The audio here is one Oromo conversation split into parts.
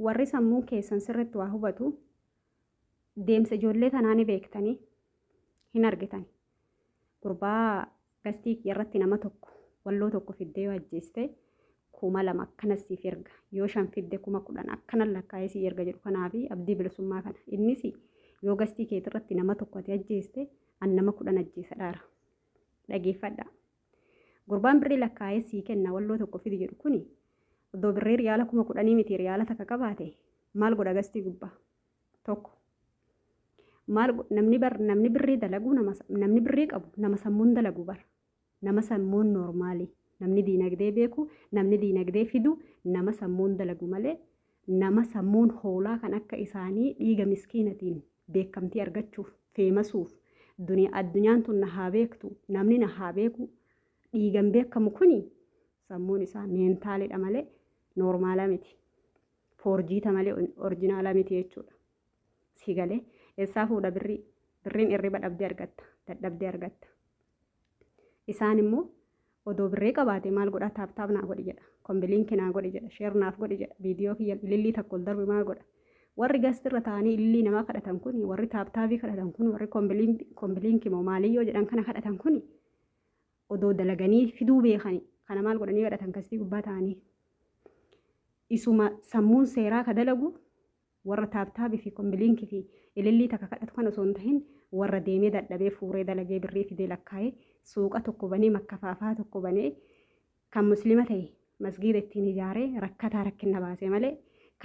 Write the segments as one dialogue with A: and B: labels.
A: warri sammuun keessan sirriitti waa hubatu deemsa ijoollee tanaani beektanii hin argitan. Gurbaa gastii irratti nama tokko walloo tokko fiddee yoo ajjeeste 2,000 akkanas siif erga. Yoo 5 fidde 10,000 akkanan lakkaa'ee si erga jedhu kanaafi abdii bilisummaa kana. Innis yoo gastii keetii irratti nama tokko ati ajjeeste an nama 10 ajjeesa dhaara. Dhageeffadha. Gurbaan birrii lakkaa'ee sii kenna walloo tokko fidi jedhu kuni oddoo birrii riyaala 10,000 miti riyaala takka qabaate maal godha gastii gubbaa tokko. Maal namni birrii dalagu namni birrii qabu nama sammuun dalagu bara. Nama sammuun normaalii. Namni diinagdee beeku, namni diinagdee fidu, nama sammuun dalagu malee nama sammuun hoolaa kan akka isaanii dhiiga miskiinatiin beekamtii argachuuf, feemasuuf, addunyaan tun na haa beektu, namni na haa beeku, dhiigan beekamu kuni sammuun isaa meentaalidha malee noormaala miti. Foorjiita malee orjinaala miti jechuudha. Si galee eessaa fuudha birriin irriba dhabdee argatta, dadhabdee argatta. Isaan immoo odoo birree qabaate maal godha taaptaap naa godhi jedha. Kombiliinki naa godhi jedha. Sheer naaf godhi jedha. Viidiyoo kiyya ilillii takka ol darbe maal godha. Warri gastirra ta'anii ilillii namaa kadhatan kuni, warri taaptaabii kadhatan kuni, warri kombiliinki moo maaliyyoo jedhan kana kadhatan kuni odoo dalaganii fiduu beekani. Kana maal godhanii kadhatan kastii gubbaa ta'anii. Isuma sammuun seeraa ka dalagu warra taaptaabii fi kombiliinkii fi ilillii takka kadhatu kana osoo hin tahin warra deemee dadhabee fuuree dalagee birrii fidee lakkaa'ee suuqa tokko banee makkafaafaa tokko banee kan muslima ta'e masgiida ittiin ijaaree rakkataa rakkina baasee malee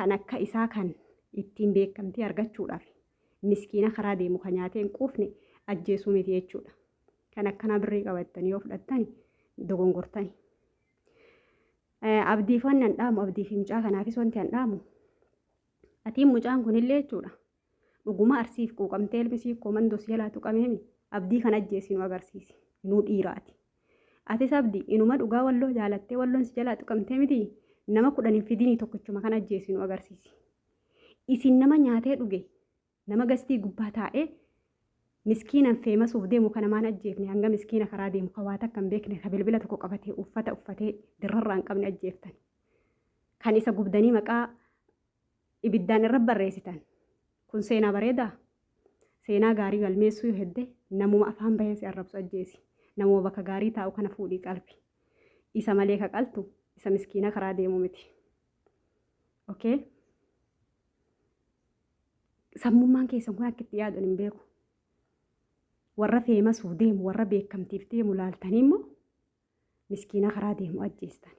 A: kan akka isaa kan ittiin beekamtii argachuudhaaf miskiina karaa deemu kan nyaatee hin quufne ajjeesuu miti jechuudha. Kan akkanaa birrii qabattanii yoo fudhattani dogongortani. Abdiif wanni an dhaamu abdiif mucaa kanaafis wanti an dhaamu atiin mucaan kunillee jechuudha. Dhuguma arsiif quuqamtee elbisii komandoos jalaa tuqameemi abdii kan ajjeesinu agarsiisi. Inuu dhiiraati. Atis abdii inuma dhugaa walloo jaalattee walloon si jalaa tuqamtee miti nama 10 hin fidinii tokkichuma kan ajjeesinu agarsiisi. Isin nama nyaatee dhuge nama gastii gubbaa taa'ee miskiinan feemasuuf deemu kana maan ajjeefne hanga miskiina karaa deemu kawaata kan beekne ka bilbila tokko qabatee uffata uffatee dirrarraa hin qabne ajjeeftan. Kan isa gubdanii maqaa ibiddaan irra barreessitan. Kun seenaa bareedaa. Seenaa gaarii galmeessuu yoo hedde namuma afaan baheen si arrabsu ajjeesi. Namuma bakka gaarii taa'u kana fuudhii qalbi. Isa malee ka qaltu isa miskiina karaa deemu miti. Okay? Sammummaan keessan kun akka itti yaadan hin beeku. Warra feemasuuf deemu, warra beekamtiif deemu laaltanii immoo miskiina karaa deemu ajjeestan.